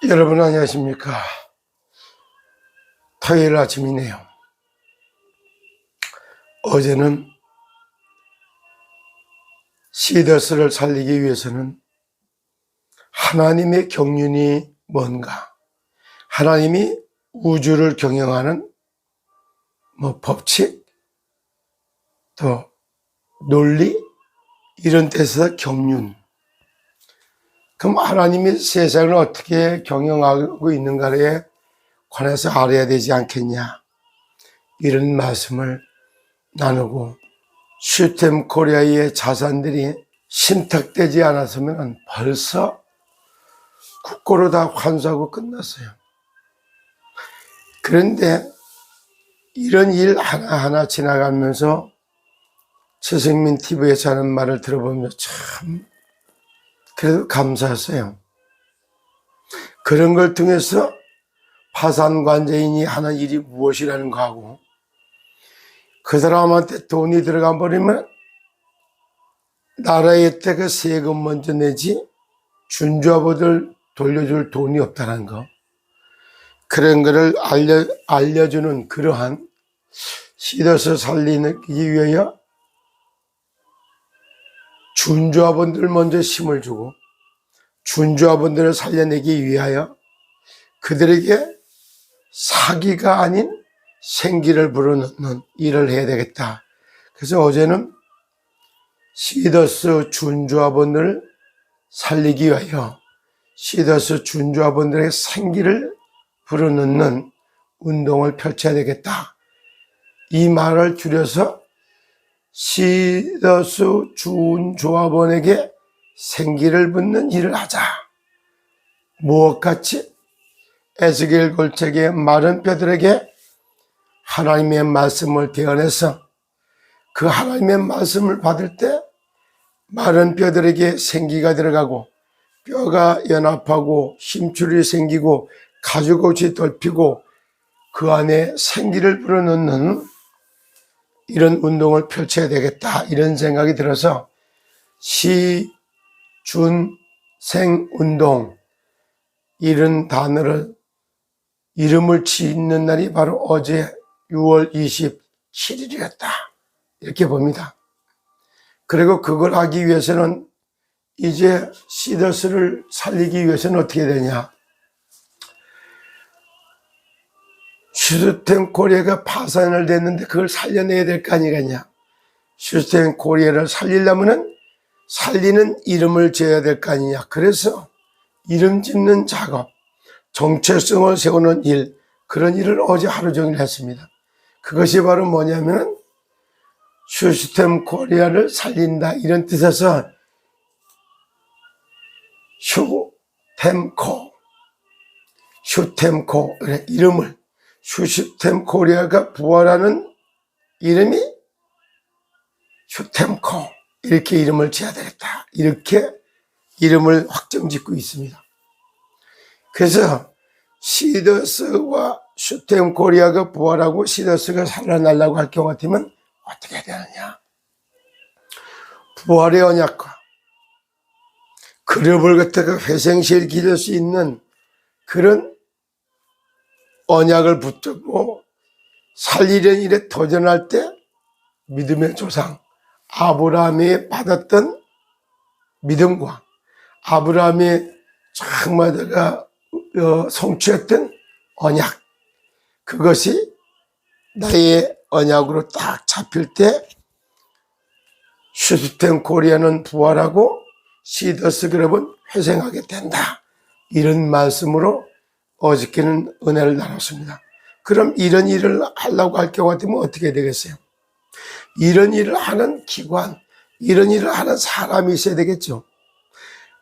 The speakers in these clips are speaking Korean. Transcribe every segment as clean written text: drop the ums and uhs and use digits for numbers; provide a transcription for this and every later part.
여러분 안녕하십니까? 토요일 아침이네요. 어제는 시더스를 살리기 위해서는 하나님의 경륜이 뭔가, 하나님이 우주를 경영하는 법칙, 또 논리, 이런 데서 경륜. 그럼 하나님이 세상을 어떻게 경영하고 있는가에 관해서 알아야 되지 않겠냐, 이런 말씀을 나누고, 슈템 코리아의 자산들이 신탁되지 않았으면 벌써 국고로 다 환수하고 끝났어요. 그런데 이런 일 하나하나 지나가면서 최승민 TV에서 하는 말을 들어보면 참 그래도 감사했어요. 그런 걸 통해서 파산관제인이 하는 일이 무엇이라는 거 하고, 그 사람한테 돈이 들어가 버리면 나라에 때 그 세금 먼저 내지 준주하고들 돌려줄 돈이 없다는 거, 그런 거를 알려주는 그러한 시더스 살리기 위하여 준주하분들 먼저 힘을 주고 준주하분들을 살려내기 위하여 그들에게 사기가 아닌 생기를 불어넣는 일을 해야 되겠다. 그래서 어제는 시더스 준주하분들을 살리기 위하여 시더스 준주하분들의 생기를 불어넣는 운동을 펼쳐야 되겠다, 이 말을 줄여서 시더스 준조합원에게 생기를 붓는 일을 하자. 무엇같이? 에스겔 골짜기의 마른 뼈들에게 하나님의 말씀을 대언해서 그 하나님의 말씀을 받을 때 마른 뼈들에게 생기가 들어가고 뼈가 연합하고 힘줄이 생기고 가죽옷이 덮이고 그 안에 생기를 불어넣는 이런 운동을 펼쳐야 되겠다, 이런 생각이 들어서 시, 준, 생 운동, 이런 단어를 이름을 짓는 날이 바로 어제 6월 27일이었다 이렇게 봅니다. 그리고 그걸 하기 위해서는 이제 시더스를 살리기 위해서는 어떻게 되냐, 슈스템 코리아가 파산을 됐는데 그걸 살려내야 될 거 아니겠냐. 슈스템 코리아를 살리려면은 살리는 이름을 지어야 될 거 아니냐. 그래서 이름 짓는 작업, 정체성을 세우는 일, 그런 일을 어제 하루 종일 했습니다. 그것이 바로 뭐냐면은 슈스템 코리아를 살린다, 이런 뜻에서 슈템코 이름을, 슈스템 코리아가 부활하는 이름이 슈템코, 이렇게 이름을 지어야 되겠다, 이렇게 이름을 확정짓고 있습니다. 그래서 시더스와 슈템 코리아가 부활하고 시더스가 살아나려고 할 경우 같으면 어떻게 해야 되느냐, 부활의 언약과 그룹을 갖다가 회생시킬 수 있는 그런 언약을 붙잡고 살리려는 일에 도전할 때 믿음의 조상 아브라함이 받았던 믿음과 아브라함이 정말 성취했던 언약, 그것이 나의 언약으로 딱 잡힐 때 슈스템 코리아는 부활하고 시더스 그룹은 회생하게 된다, 이런 말씀으로 어저께는 은혜를 나눴습니다. 그럼 이런 일을 하려고 할 경우 같으면 어떻게 되겠어요? 이런 일을 하는 기관, 이런 일을 하는 사람이 있어야 되겠죠.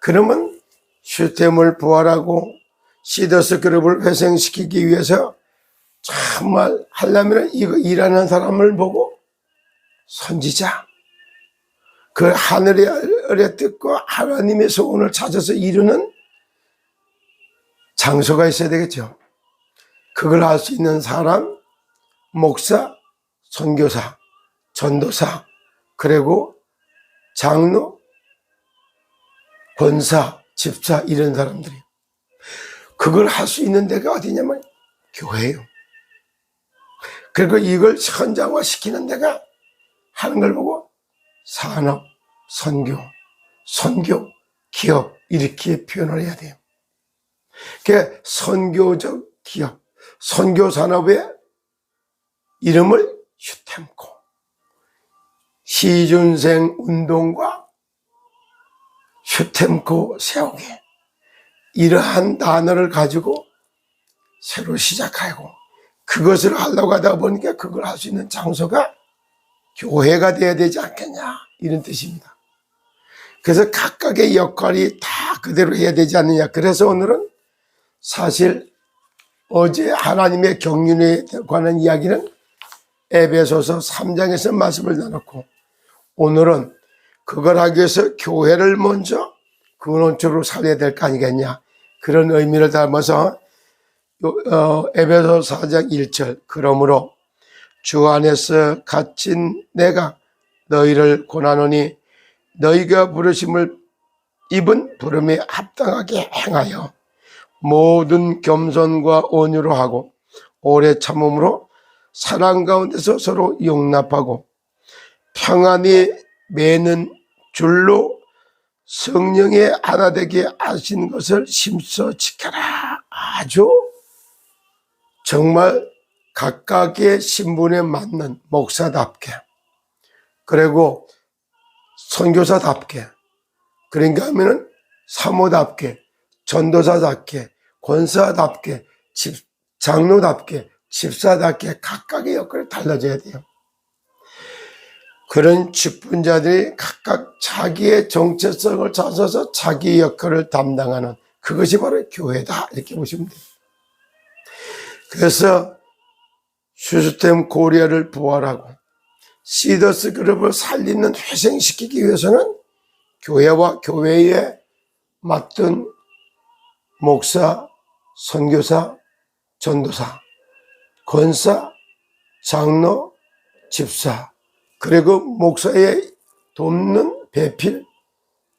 그러면 슈스템을 부활하고 시더스 그룹을 회생시키기 위해서 정말 하려면 이거 일하는 사람을 보고 선지자, 그 하늘의 아래 뜻과 하나님의 소원을 찾아서 이루는 장소가 있어야 되겠죠. 그걸 할 수 있는 사람, 목사, 선교사, 전도사, 그리고 장로, 권사, 집사, 이런 사람들이, 그걸 할 수 있는 데가 어디냐면 교회예요. 그리고 이걸 현장화 시키는 데가 하는 걸 보고 산업, 선교, 기업 이렇게 표현을 해야 돼요. 그 선교적 기업, 선교 산업의 이름을 슈템코, 시준생 운동과 슈템코 세우기, 이러한 단어를 가지고 새로 시작하고 그것을 하려고 하다 보니까 그걸 할 수 있는 장소가 교회가 돼야 되지 않겠냐 이런 뜻입니다. 그래서 각각의 역할이 다 그대로 해야 되지 않느냐. 그래서 오늘은 사실 어제 하나님의 경륜에 관한 이야기는 에베소서 3장에서 말씀을 나눴고, 오늘은 그걸 하기 위해서 교회를 먼저 근원적으로 살려야 될 거 아니겠냐, 그런 의미를 담아서 에베소 4장 1절, 그러므로 주 안에서 갇힌 내가 너희를 권하노니 너희가 부르심을 입은 부름에 합당하게 행하여 모든 겸손과 온유로 하고 오래 참음으로 사랑 가운데서 서로 용납하고 평안히 매는 줄로 성령의 하나 되게 하신 것을 심써 지켜라. 아주 정말 각각의 신분에 맞는 목사답게, 그리고 선교사답게, 그러니까 하면은 사모답게, 전도사답게, 권사답게, 장로답게, 집사답게 각각의 역할을 달라져야 돼요. 그런 직분자들이 각각 자기의 정체성을 찾아서 자기 역할을 담당하는, 그것이 바로 교회다 이렇게 보시면 돼요. 그래서 슈스템 코리아를 부활하고 시더스 그룹을 살리는 회생시키기 위해서는 교회와 교회에 맡은 목사, 선교사, 전도사, 권사, 장로, 집사, 그리고 목사의 돕는 배필,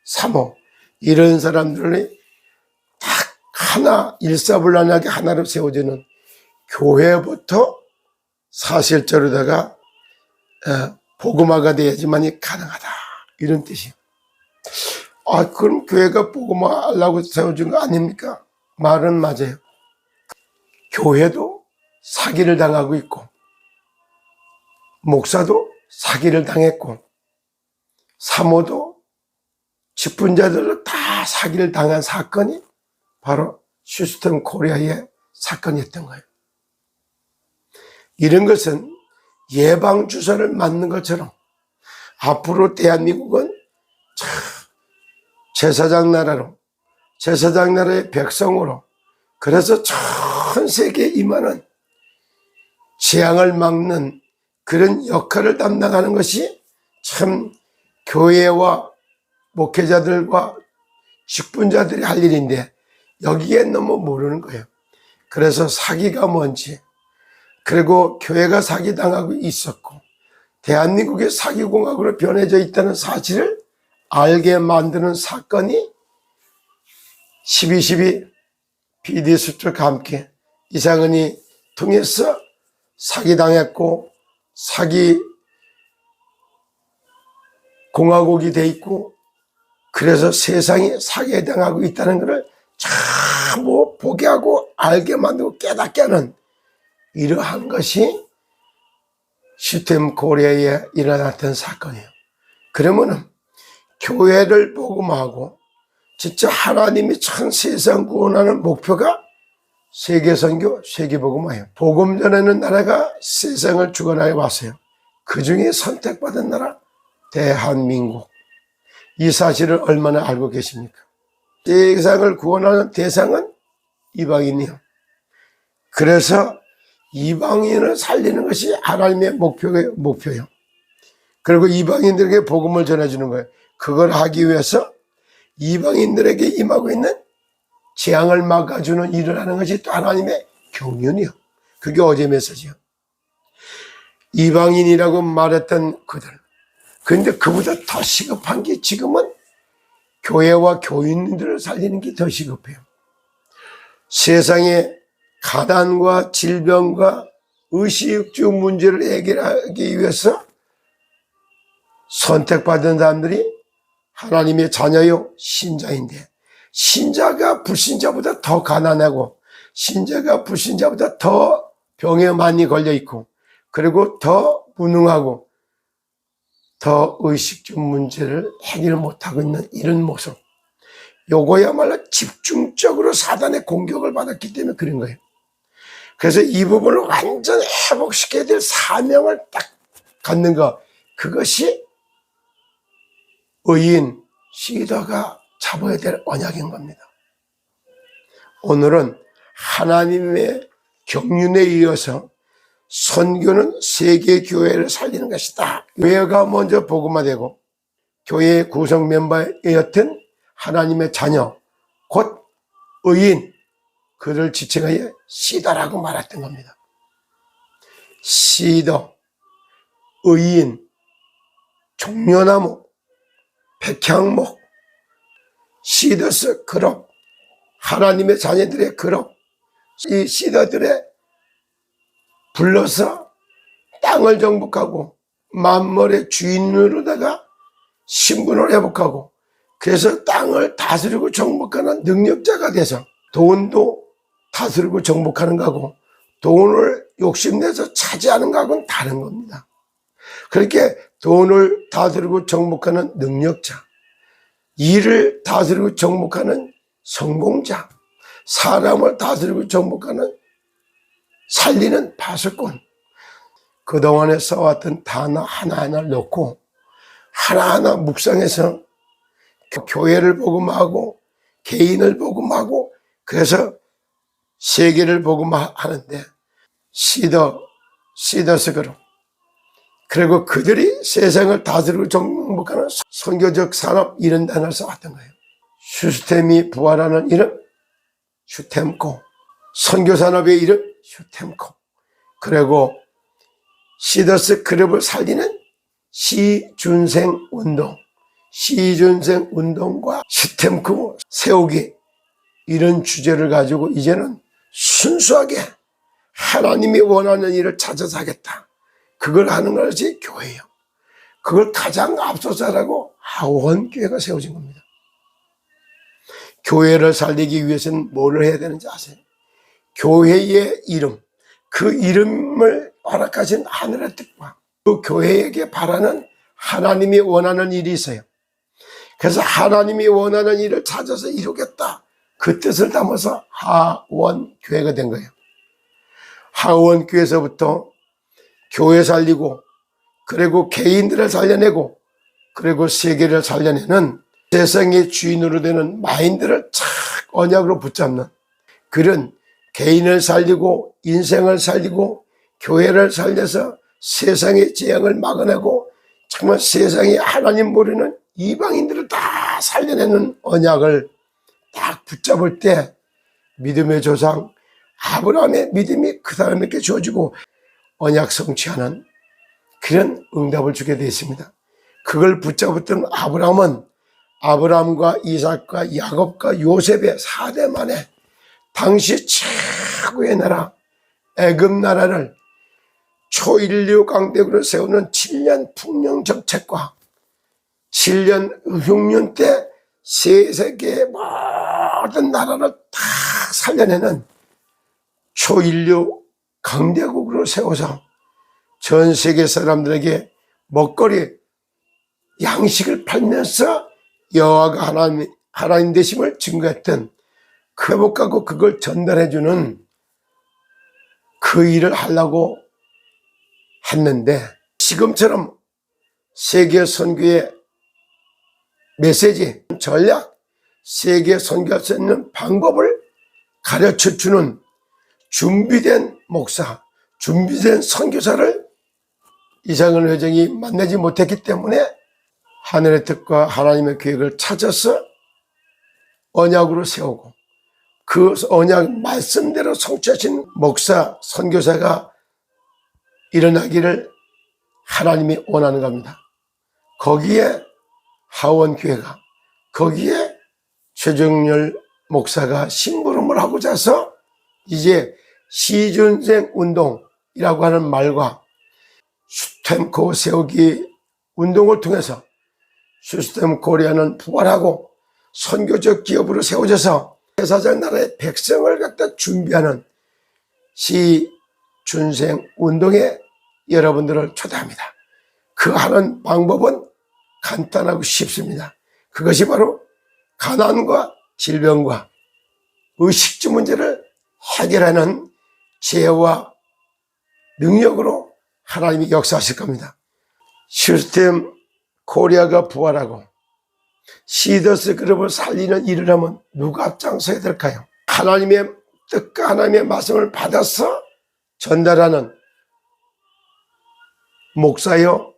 사모, 이런 사람들이 딱 하나, 일사불란하게 하나로 세워지는 교회부터 사실적으로다가 복음화가 돼야지만이 가능하다 이런 뜻이에요. 그럼 교회가 복음화하려고 세워진 거 아닙니까? 말은 맞아요. 교회도 사기를 당하고 있고 목사도 사기를 당했고 사모도 직분자들로 다 사기를 당한 사건이 바로 슈스템 코리아의 사건이었던 거예요. 이런 것은 예방주사를 맞는 것처럼 앞으로 대한민국은 제사장 나라로, 제사장 나라의 백성으로, 그래서 전 세계에 임하는 재앙을 막는 그런 역할을 담당하는 것이 참 교회와 목회자들과 직분자들이 할 일인데 여기에 너무 모르는 거예요. 그래서 사기가 뭔지, 그리고 교회가 사기당하고 있었고 대한민국의 사기공화국으로 변해져 있다는 사실을 알게 만드는 사건이 12.12 PD수첩과 함께 이상은이 통해서 사기당했고 사기 공화국이 돼 있고, 그래서 세상이 사기에 당하고 있다는 것을 전부 보게 하고 알게 만들고 깨닫게 하는 이러한 것이 슈스템 코리아에 일어났던 사건이에요. 그러면은 교회를 복음하고 진짜 하나님이 전 세상 구원하는 목표가 세계선교, 세계복음화예요. 복음 전하는 나라가 세상을 주관하여 왔어요. 그 중에 선택받은 나라 대한민국. 이 사실을 얼마나 알고 계십니까? 세상을 구원하는 대상은 이방인이요. 그래서 이방인을 살리는 것이 하나님의 목표예요. 그리고 이방인들에게 복음을 전해주는 거예요. 그걸 하기 위해서 이방인들에게 임하고 있는 재앙을 막아주는 일을 하는 것이 또 하나님의 경륜이요. 그게 어제 메시지요. 이방인이라고 말했던 그들. 그런데 그보다 더 시급한 게 지금은 교회와 교인들을 살리는 게 더 시급해요. 세상의 가난과 질병과 의식주 문제를 해결하기 위해서 선택받은 사람들이 하나님의 자녀요 신자인데, 신자가 불신자보다 더 가난하고 신자가 불신자보다 더 병에 많이 걸려있고 그리고 더 무능하고 더 의식주 문제를 해결 못하고 있는 이런 모습, 요거야말로 집중적으로 사단의 공격을 받았기 때문에 그런 거예요. 그래서 이 부분을 완전 회복시켜야 될 사명을 딱 갖는 것, 그것이 의인 시더가 잡아야 될 언약인 겁니다. 오늘은 하나님의 경륜에 이어서 선교는 세계 교회를 살리는 것이다. 교회가 먼저 복음화되고 교회의 구성 멤버였던 하나님의 자녀, 곧 의인, 그를 지칭하여 시더라고 말했던 겁니다. 시더, 의인, 종려나무, 백향목, 시더스 그룹, 하나님의 자녀들의 그룹, 이 시더들의 불러서 땅을 정복하고 만물의 주인으로다가 신분을 회복하고, 그래서 땅을 다스리고 정복하는 능력자가 돼서 돈도 다스리고 정복하는 거하고 돈을 욕심내서 차지하는 거하고는 다른 겁니다. 그렇게 돈을 다스리고 정복하는 능력자, 일을 다스리고 정복하는 성공자, 사람을 다스리고 정복하는 살리는 파수꾼, 그동안에 써왔던 단어 하나하나를 넣고 하나하나 묵상해서 교회를 복음하고 개인을 복음하고 그래서 세계를 복음하는데, 시더스 그룹, 그리고 그들이 세상을 다스리고 정복하는 선교적 산업, 이런 단어를 써왔던 거예요. 시스템이 부활하는 이름 슈템코, 선교산업의 이름 슈템코, 그리고 시더스 그룹을 살리는 시준생 운동, 시준생 운동과 슈템코 세우기, 이런 주제를 가지고 이제는 순수하게 하나님이 원하는 일을 찾아서 하겠다, 그걸 하는 것이 교회예요. 그걸 가장 앞서서 하라고 하원교회가 세워진 겁니다. 교회를 살리기 위해서는 뭐를 해야 되는지 아세요? 교회의 이름, 그 이름을 허락하신 하늘의 뜻과 그 교회에게 바라는 하나님이 원하는 일이 있어요. 그래서 하나님이 원하는 일을 찾아서 이루겠다, 그 뜻을 담아서 하원교회가 된 거예요. 하원교회에서부터 교회 살리고 그리고 개인들을 살려내고 그리고 세계를 살려내는 세상의 주인으로 되는 마인드를 착 언약으로 붙잡는 그런 개인을 살리고 인생을 살리고 교회를 살려서 세상의 재앙을 막아내고 정말 세상에 하나님 모르는 이방인들을 다 살려내는 언약을 딱 붙잡을 때 믿음의 조상 아브라함의 믿음이 그 사람에게 주어지고 언약 성취하는 그런 응답을 주게 되어 있습니다. 그걸 붙잡았던 아브라함은 아브라함과 이삭과 야곱과 요셉의 4대 만에 당시 최고의 나라 애굽 나라를 초인류 강대국으로 세우는 7년 풍령 정책과 7년 흉년 때 세계의 모든 나라를 다 살려내는 초인류 강대국으로 세워서 전 세계 사람들에게 먹거리, 양식을 팔면서 여호와가 하나님 되심을 증거했던 그 회복하고 그걸 전달해주는 그 일을 하려고 했는데, 지금처럼 세계 선교의 메시지, 전략, 세계 선교할 수 있는 방법을 가르쳐주는 준비된 목사, 준비된 선교사를 이상은 회장이 만나지 못했기 때문에 하늘의 뜻과 하나님의 계획을 찾아서 언약으로 세우고 그 언약 말씀대로 성취하신 목사, 선교사가 일어나기를 하나님이 원하는 겁니다. 거기에 하원교회가, 거기에 최정열 목사가 심부름 실험을 하고자 해서 이제 시준생 운동이라고 하는 말과 스탬코 세우기 운동을 통해서 시스템 코리아는 부활하고 선교적 기업으로 세워져서 제사장 나라의 백성을 갖다 준비하는 시준생 운동에 여러분들을 초대합니다. 그 하는 방법은 간단하고 쉽습니다. 그것이 바로 가난과 질병과 의식주 문제를 해결하는 지혜와 능력으로 하나님이 역사하실 겁니다. 시스템 코리아가 부활하고 시더스 그룹을 살리는 일을 하면 누가 앞장서야 될까요? 하나님의 뜻과 하나님의 말씀을 받아서 전달하는 목사요,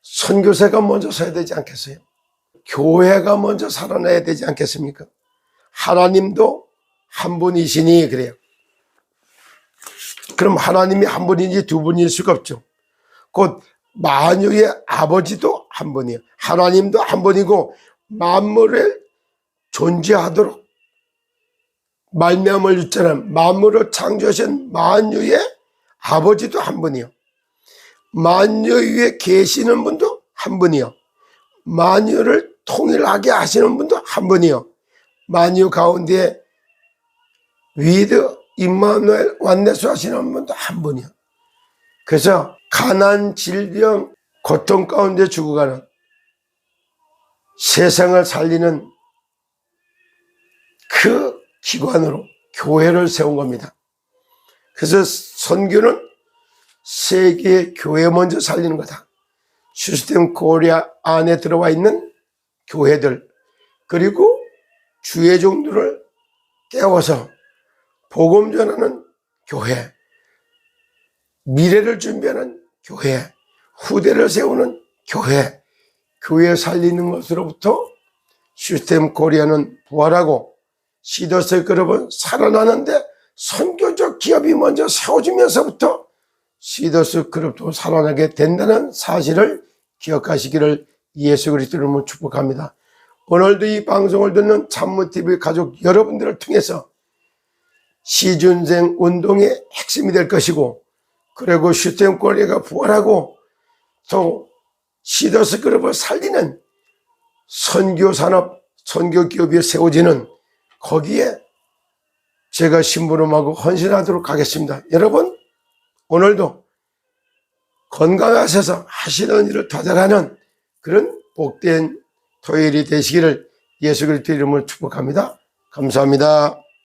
선교사가 먼저 서야 되지 않겠어요? 교회가 먼저 살아나야 되지 않겠습니까? 하나님도 한 분이시니 그래요. 그럼 하나님이 한 분인지 두 분일 수가 없죠. 곧 만유의 아버지도 한 분이에요. 하나님도 한 분이고 만물을 존재하도록 말미암을 유자는 만물을 창조하신 만유의 아버지도 한 분이요. 만유 위에 계시는 분도 한 분이요. 만유를 통일하게 하시는 분도 한 분이요. 만유 가운데 위드 임마누엘 완내수 하시는 분도 한 분이요. 그래서 가난, 질병, 고통 가운데 죽어가는 세상을 살리는 그 기관으로 교회를 세운 겁니다. 그래서 선교는 세계 교회 먼저 살리는 거다. 시스템 코리아 안에 들어와 있는 교회들 그리고 주의 종들을 깨워서 복음 전하는 교회, 미래를 준비하는 교회, 후대를 세우는 교회, 교회 살리는 것으로부터 시스템 코리아는 부활하고 시더스 그룹은 살아나는데 선교적 기업이 먼저 세워지면서부터 시더스 그룹도 살아나게 된다는 사실을 기억하시기를 예수 그리스도 이름으로 축복합니다. 오늘도 이 방송을 듣는 참모TV 가족 여러분들을 통해서 시준생 운동의 핵심이 될 것이고 그리고 시스템 코리아가 부활하고 또 시더스 그룹을 살리는 선교산업, 선교기업이 세워지는 거기에 제가 심부름하고 헌신하도록 하겠습니다. 여러분 오늘도 건강하셔서 하시는 일을 도달하는 그런 복된 토요일이 되시기를 예수 그리스도 이름으로 축복합니다. 감사합니다.